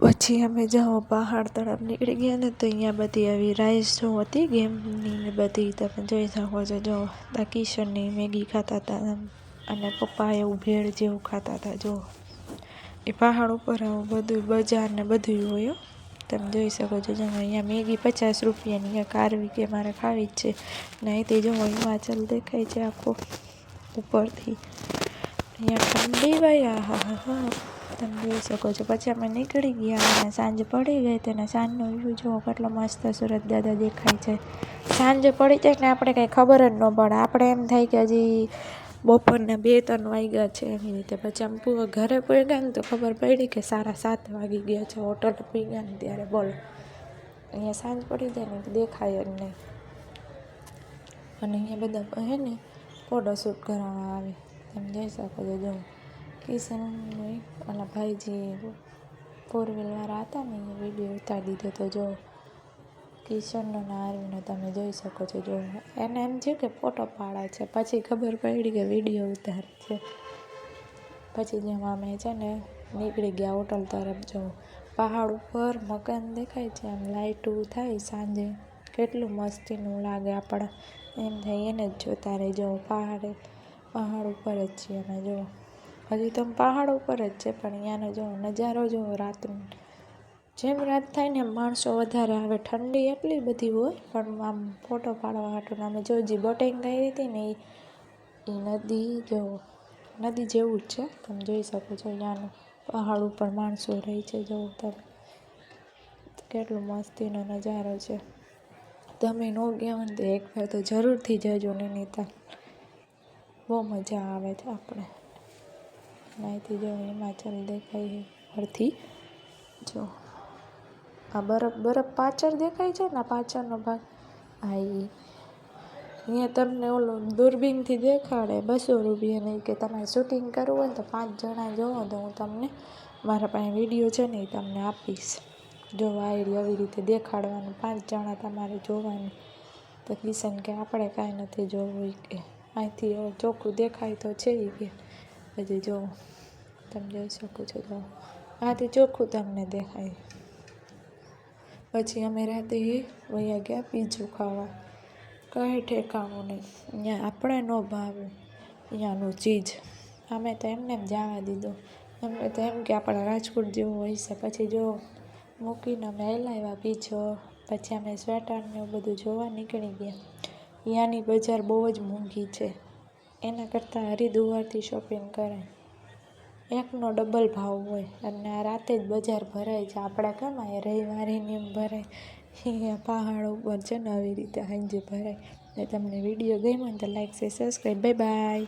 પછી અમે જાઓ પહાડ તરફ નીકળી ગયા ને તો અહીંયા બધી આવી રાઈસ જો હતી ગેમની ને બધી તમે જોઈ શકો છો. જો કિશનની મેગી ખાતા હતા અને પપ્પા એવું ભેળ જેવું ખાતા હતા. જો એ પહાડ ઉપર આવું બધું બજાર ને બધું હોય. તમે જોઈ શકો છો. જો અહીંયા મેગી 50 રૂપિયાની એક આરવી કે મારે ખાવી જ છે ને અહીંથી જો હિમાચલ દેખાય છે આખો ઉપરથી. અહીંયા ઠંડી ભાઈ હા તમે જોઈ શકો છો. પછી અમે નીકળી ગયા અને સાંજ પડી ગઈ તેને સાંજનો વ્યૂ જુઓ કેટલો મસ્ત સુરત દાદા દેખાય છે. સાંજે પડી જાય ને આપણે કંઈ ખબર જ ન પડે. આપણે એમ થાય કે હજી બપોરના 2-3 વાગ્યા છે એવી રીતે. પછી આમ ઘરે પહોંચ્યા ને તો ખબર પડી કે 7:30 વાગી ગયા છે. હોટલ પહોંચ્યા ને ત્યારે બોલો અહીંયા સાંજ પડી જાય ને દેખાય જ નહીં. અને અહીંયા બધા હે ને ફોટોશૂટ કરવા આવે તમે જોઈ શકો છો. જો કિશન ઓલા ભાઈજી 4-વ્હીલવાળા હતા ને એ વિડીયો ઉતારી દીધો તો જો કિશનનો ને આરવીનો તમે જોઈ શકો છો. જો એને એમ થયું કે ફોટો પાડે છે પછી ખબર પડી કે વિડીયો ઉતારે છે. પછી જેમ અમે છે ને નીકળી ગયા હોટલ તરફ. જો પહાડ ઉપર મકાન દેખાય છે આમ લાઇટું થાય સાંજે કેટલું મસ્તીનું લાગે. આપણે એમ થાય એને જ જોતા રહી. જો પહાડ ઉપર જ છીએ અમે. જો હજી તો પહાડ ઉપર જ છે પણ અહીંયાનો જો નજારો જો રાતનો જેમ રાત થાય ને એમ માણસો વધારે આવે. ઠંડી એટલી બધી હોય પણ આમ ફોટો પાડવા હાટું અમે જો જે બોટિંગ કરી હતી ને એ નદી જો નદી જેવું જ છે તમે જોઈ શકો છો. અહીંયાનું પહાડ ઉપર માણસો રહે છે. જો તમે કેટલો મસ્તીનો નજારો છે. તમે ન ગયા હોય ને તો એકવાર તો જરૂરથી જજો નૈનીતાલ. બહુ મજા આવે છે આપણે. અહીંથી જો હિમાચલ દેખાય ઉપરથી. જો આ બરફ પાછળ દેખાય છે ને પાછળનો ભાગ હા અહીંયા તમને ઓલો દૂરબીનથી દેખાડે 200 રૂપિયાની કે તમારે શૂટિંગ કરવું હોય ને તો 5 જણા જોવો તો હું તમને મારા પાસે વિડીયો છે ને એ તમને આપીશ. જો આવી રીતે દેખાડવાનું 5 જણા તમારે જોવાની. તો કિશન કે આપણે કાંઈ નથી જોવું કે અહીંથી ચોખ્ખું દેખાય તો છે એ કે પછી જો તમે જોઈ શકો છો. જો આથી ચોખ્ખું તમને દેખાય. પછી અમે રાતે વયા ગયા પીઝું ખાવા. કંઈ ઠેકાણું નહીં. અહીંયા આપણે ન ભાવે અહીંયાનું ચીજ. અમે તો એમને એમ જવા દીધું. અમને તો એમ કે આપણા રાજકોટ જેવું હોય છે. પછી જો મૂકીને અમે હલાવ્યા પીઝો. પછી અમે સ્વેટર ને એવું બધું જોવા નીકળી ગયા. અહીંયાની બજાર બહુ જ મોંઘી છે. એના કરતાં હરિદ્વારથી શોપિંગ કરાય. એકનો ડબલ ભાવ હોય અને આ રાતે જ બજાર ભરાય છે. આપણે કેમ આ રવિવારેની એમ ભરાય અહીંયા પહાડ ઉપર છે ને આવી રીતે સાંજે ભરાય. તમને વિડીયો ગમ્યો ને તો like share subscribe. Bye bye.